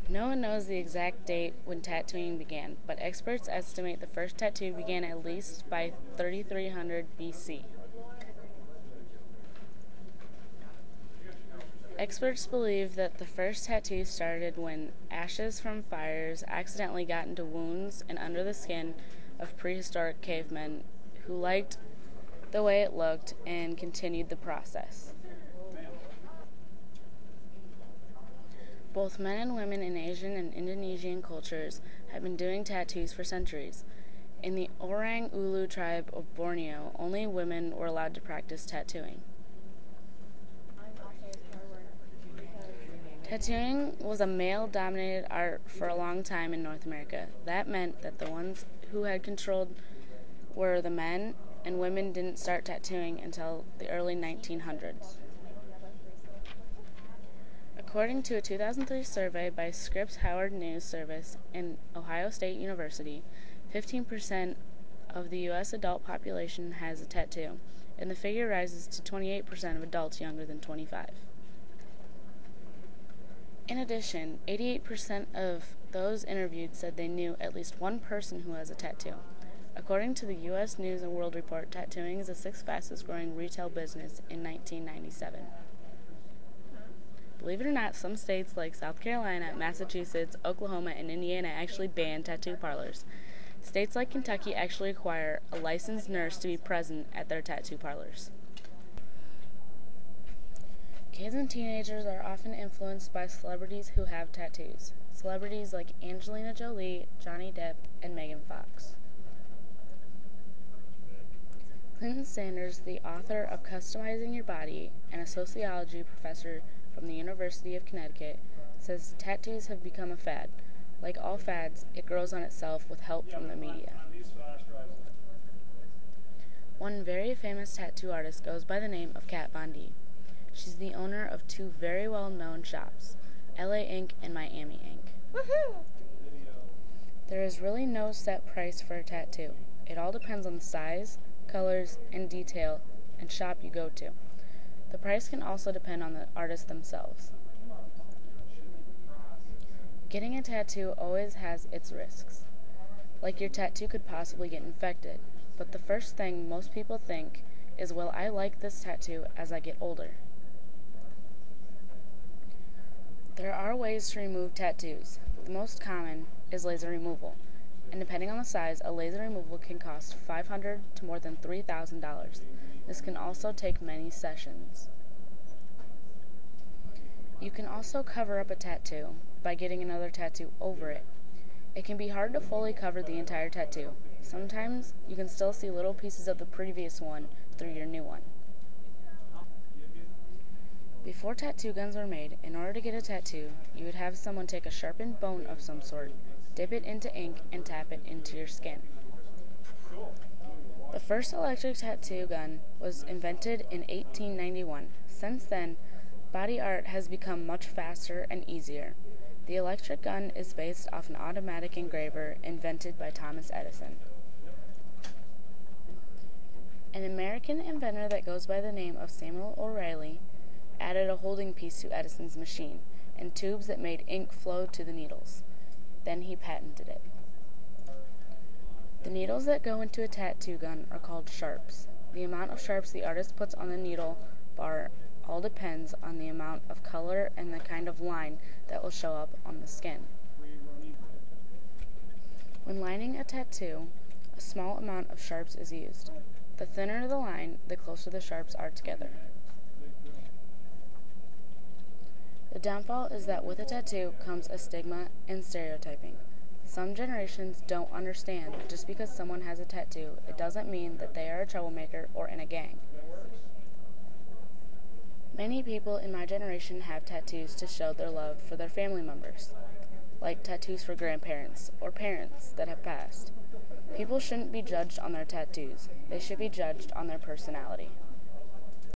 No one knows the exact date when tattooing began, but experts estimate the first tattoo began at least by 3300 BC. Experts believe that the first tattoo started when ashes from fires accidentally got into wounds and under the skin of prehistoric cavemen who liked the way it looked and continued the process. Both men and women in Asian and Indonesian cultures have been doing tattoos for centuries. In the Orang Ulu tribe of Borneo, only women were allowed to practice tattooing. Tattooing was a male-dominated art for a long time in North America. That meant that the ones who had control were the men, and women didn't start tattooing until the early 1900s. According to a 2003 survey by Scripps Howard News Service and Ohio State University, 15% of the U.S. adult population has a tattoo, and the figure rises to 28% of adults younger than 25. In addition, 88% of those interviewed said they knew at least one person who has a tattoo. According to the U.S. News & World Report, tattooing is the sixth fastest growing retail business in 1997. Believe it or not, some states like South Carolina, Massachusetts, Oklahoma, and Indiana actually ban tattoo parlors. States like Kentucky actually require a licensed nurse to be present at their tattoo parlors. Kids and teenagers are often influenced by celebrities who have tattoos. Celebrities like Angelina Jolie, Johnny Depp, and Megan Fox. Clinton Sanders, the author of Customizing Your Body and a sociology professor from the University of Connecticut, says tattoos have become a fad. Like all fads, it grows on itself with help from the media. One very famous tattoo artist goes by the name of Kat Von D. She's the owner of two very well-known shops, LA Ink and Miami Ink. Woohoo! There is really no set price for a tattoo. It all depends on the size, colors, and detail and shop you go to. The price can also depend on the artist themselves. Getting a tattoo always has its risks. Like your tattoo could possibly get infected, but the first thing most people think is, will I like this tattoo as I get older? There are ways to remove tattoos. The most common is laser removal, and depending on the size, a laser removal can cost $500 to more than $3,000. This can also take many sessions. You can also cover up a tattoo by getting another tattoo over it. It can be hard to fully cover the entire tattoo. Sometimes you can still see little pieces of the previous one through your new one. Before tattoo guns were made, in order to get a tattoo, you would have someone take a sharpened bone of some sort, dip it into ink, and tap it into your skin. The first electric tattoo gun was invented in 1891. Since then, body art has become much faster and easier. The electric gun is based off an automatic engraver invented by Thomas Edison. An American inventor that goes by the name of Samuel O'Reilly added a holding piece to Edison's machine and tubes that made ink flow to the needles. Then he patented it. The needles that go into a tattoo gun are called sharps. The amount of sharps the artist puts on the needle bar all depends on the amount of color and the kind of line that will show up on the skin. When lining a tattoo, a small amount of sharps is used. The thinner the line, the closer the sharps are together. The downfall is that with a tattoo comes a stigma and stereotyping. Some generations don't understand that just because someone has a tattoo, it doesn't mean that they are a troublemaker or in a gang. Many people in my generation have tattoos to show their love for their family members, like tattoos for grandparents or parents that have passed. People shouldn't be judged on their tattoos. They should be judged on their personality.